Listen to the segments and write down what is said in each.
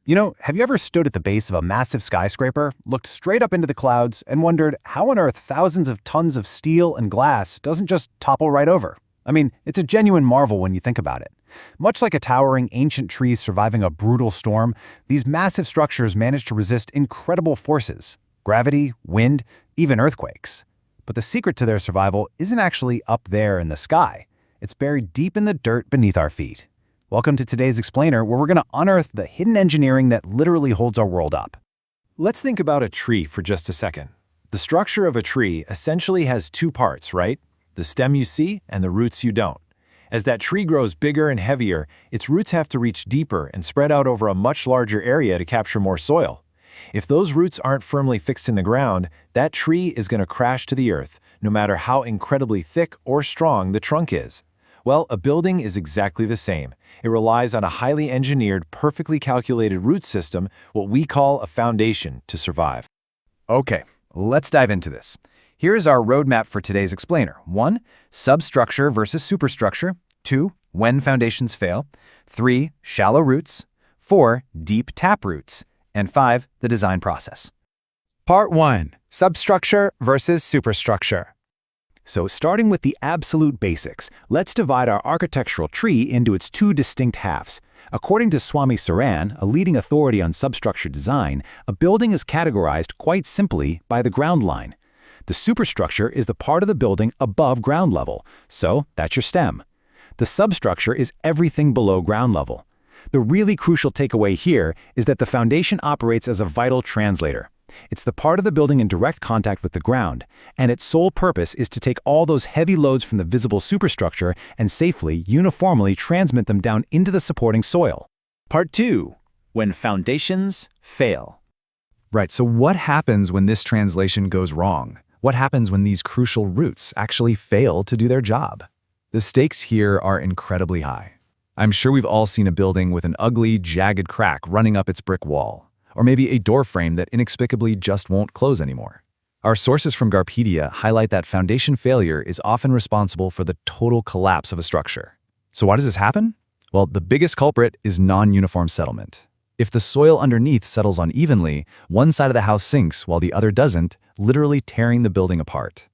Have you ever stood at the base of a massive skyscraper, looked straight up into the clouds, and wondered how on earth thousands of tons of steel and glass doesn't just topple right over? I mean, it's a genuine marvel when you think about it. Much like a towering ancient tree surviving a brutal storm, these massive structures manage to resist incredible forces: gravity, wind, even earthquakes. But the secret to their survival isn't actually up there in the sky. It's buried deep in the dirt beneath our feet. Welcome to today's Explainer, where we're going to unearth the hidden engineering that literally holds our world up. Let's think about a tree for just a second. The structure of a tree essentially has two parts, right? The stem you see and the roots you don't. As that tree grows bigger and heavier, its roots have to reach deeper and spread out over a much larger area to capture more soil. If those roots aren't firmly fixed in the ground, that tree is going to crash to the earth, no matter how incredibly thick or strong the trunk is. Well, a building is exactly the same. It relies on a highly engineered, perfectly calculated root system, what we call a foundation, to survive. Okay, let's dive into this. Here's our roadmap for today's Explainer. 1. Substructure versus superstructure. 2. When foundations fail. 3. Shallow roots. 4. Deep tap roots. And 5. The design process. Part 1. Substructure versus superstructure. So starting with the absolute basics, let's divide our architectural tree into its two distinct halves. According to Swami Saran, a leading authority on substructure design, a building is categorized quite simply by the ground line. The superstructure is the part of the building above ground level, so that's your stem. The substructure is everything below ground level. The really crucial takeaway here is that the foundation operates as a vital translator. It's the part of the building in direct contact with the ground, and its sole purpose is to take all those heavy loads from the visible superstructure and safely, uniformly transmit them down into the supporting soil. Part 2. When foundations fail. Right, so what happens when this translation goes wrong? What happens when these crucial roots actually fail to do their job? The stakes here are incredibly high. I'm sure we've all seen a building with an ugly, jagged crack running up its brick wall, or maybe a door frame that inexplicably just won't close anymore. Our sources from Garpedia highlight that foundation failure is often responsible for the total collapse of a structure. So why does this happen? Well, the biggest culprit is non-uniform settlement. If the soil underneath settles unevenly, one side of the house sinks while the other doesn't, literally tearing the building apart.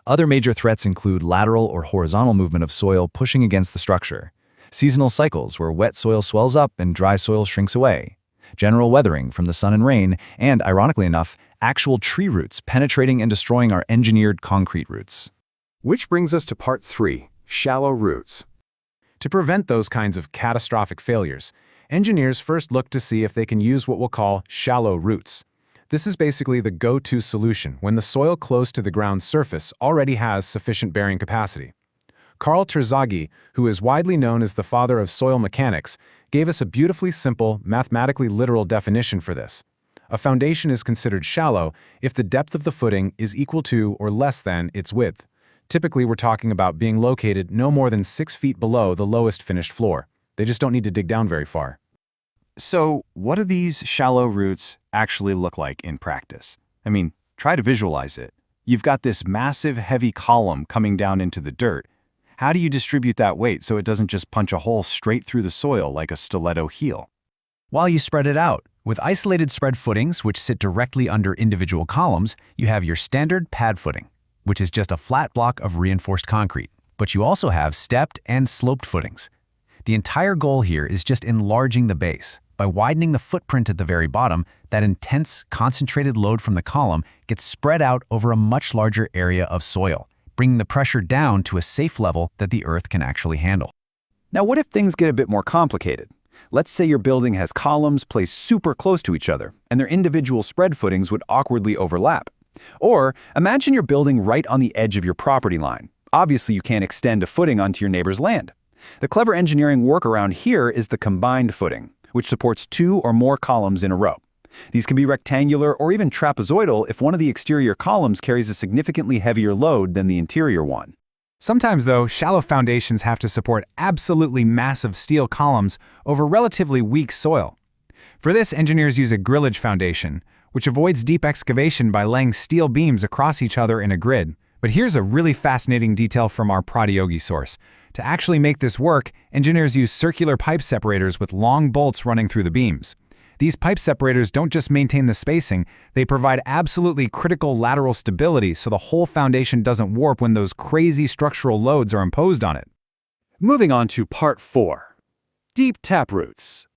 Other major threats include lateral or horizontal movement of soil pushing against the structure, seasonal cycles where wet soil swells up and dry soil shrinks away, general weathering from the sun and rain, and, ironically enough, actual tree roots penetrating and destroying our engineered concrete roots. Which brings us to Part 3, shallow roots. To prevent those kinds of catastrophic failures, engineers first look to see if they can use what we'll call shallow roots. This is basically the go-to solution when the soil close to the ground's surface already has sufficient bearing capacity. Carl Terzaghi, who is widely known as the father of soil mechanics, gave us a beautifully simple, mathematically literal definition for this. A foundation is considered shallow if the depth of the footing is equal to or less than its width. Typically, we're talking about being located no more than 6 feet below the lowest finished floor. They just don't need to dig down very far. So what do these shallow roots actually look like in practice? I mean, try to visualize it. You've got this massive, heavy column coming down into the dirt. How do you distribute that weight so it doesn't just punch a hole straight through the soil like a stiletto heel? While you spread it out, with isolated spread footings which sit directly under individual columns, you have your standard pad footing, which is just a flat block of reinforced concrete. But you also have stepped and sloped footings. The entire goal here is just enlarging the base. By widening the footprint at the very bottom, that intense, concentrated load from the column gets spread out over a much larger area of soil, bringing the pressure down to a safe level that the earth can actually handle. Now, what if things get a bit more complicated? Let's say your building has columns placed super close to each other, and their individual spread footings would awkwardly overlap. Or imagine you're building right on the edge of your property line. Obviously, you can't extend a footing onto your neighbor's land. The clever engineering workaround here is the combined footing, which supports 2 or more columns in a row. These can be rectangular or even trapezoidal if one of the exterior columns carries a significantly heavier load than the interior one. Sometimes, though, shallow foundations have to support absolutely massive steel columns over relatively weak soil. For this, engineers use a grillage foundation, which avoids deep excavation by laying steel beams across each other in a grid. But here's a really fascinating detail from our Pradyogi source. To actually make this work, engineers use circular pipe separators with long bolts running through the beams. These pipe separators don't just maintain the spacing, they provide absolutely critical lateral stability so the whole foundation doesn't warp when those crazy structural loads are imposed on it. Moving on to part 4. Deep taproots.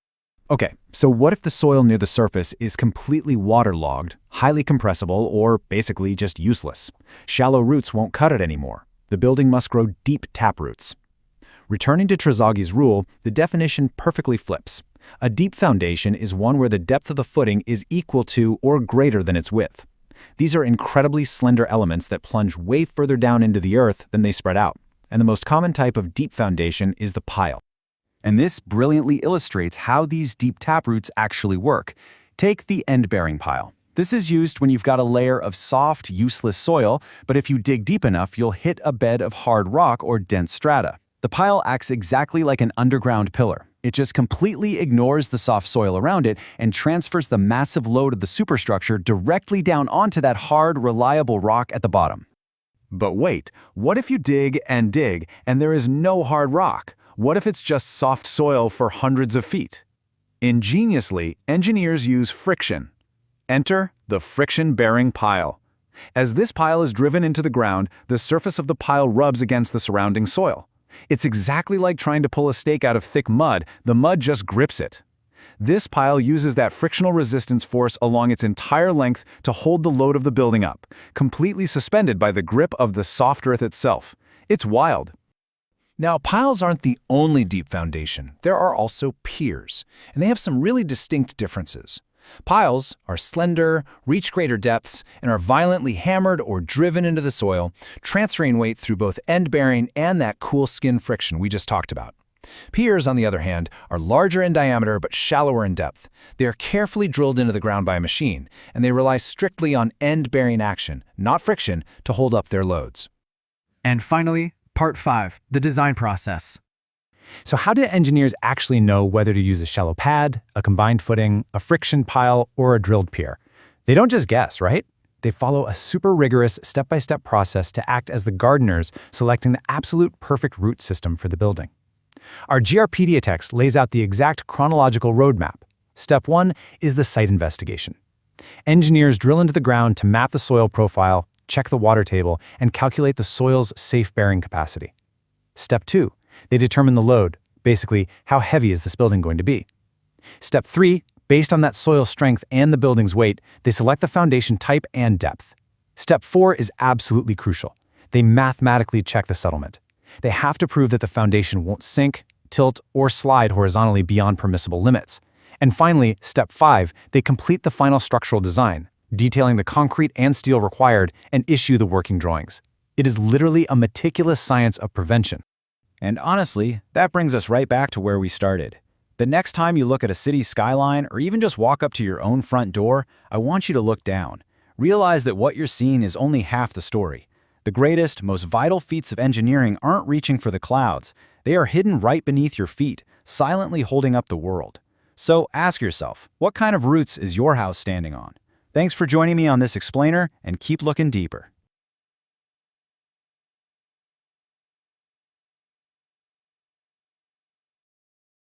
Okay, so what if the soil near the surface is completely waterlogged, highly compressible, or basically just useless? Shallow roots won't cut it anymore. The building must grow deep taproots. Returning to Trezagi's rule, the definition perfectly flips. A deep foundation is one where the depth of the footing is equal to or greater than its width. These are incredibly slender elements that plunge way further down into the earth than they spread out. And the most common type of deep foundation is the pile. And this brilliantly illustrates how these deep taproots actually work. Take the end-bearing pile. This is used when you've got a layer of soft, useless soil, but if you dig deep enough, you'll hit a bed of hard rock or dense strata. The pile acts exactly like an underground pillar. It just completely ignores the soft soil around it and transfers the massive load of the superstructure directly down onto that hard, reliable rock at the bottom. But wait, what if you dig and there is no hard rock? What if it's just soft soil for hundreds of feet? Ingeniously, engineers use friction. Enter the friction-bearing pile. As this pile is driven into the ground, the surface of the pile rubs against the surrounding soil. It's exactly like trying to pull a stake out of thick mud. The mud just grips it. This pile uses that frictional resistance force along its entire length to hold the load of the building up, completely suspended by the grip of the soft earth itself. It's wild. Now, piles aren't the only deep foundation. There are also piers, and they have some really distinct differences. Piles are slender, reach greater depths, and are violently hammered or driven into the soil, transferring weight through both end-bearing and that cool skin friction we just talked about. Piers, on the other hand, are larger in diameter but shallower in depth. They are carefully drilled into the ground by a machine, and they rely strictly on end-bearing action, not friction, to hold up their loads. And finally, Part 5, the design process. So how do engineers actually know whether to use a shallow pad, a combined footing, a friction pile, or a drilled pier? They don't just guess, right? They follow a super rigorous step-by-step process to act as the gardeners selecting the absolute perfect root system for the building. Our GRpedia text lays out the exact chronological roadmap. Step 1 is the site investigation. Engineers drill into the ground to map the soil profile, check the water table, and calculate the soil's safe bearing capacity. Step 2, they determine the load, basically how heavy is this building going to be. Step 3, based on that soil strength and the building's weight, they select the foundation type and depth. Step 4 is absolutely crucial. They mathematically check the settlement. They have to prove that the foundation won't sink, tilt, or slide horizontally beyond permissible limits. And finally, step 5, they complete the final structural design, detailing the concrete and steel required, and issue the working drawings. It is literally a meticulous science of prevention. And honestly, that brings us right back to where we started. The next time you look at a city skyline or even just walk up to your own front door, I want you to look down. Realize that what you're seeing is only half the story. The greatest, most vital feats of engineering aren't reaching for the clouds. They are hidden right beneath your feet, silently holding up the world. So ask yourself, what kind of roots is your house standing on? Thanks for joining me on this explainer, and keep looking deeper.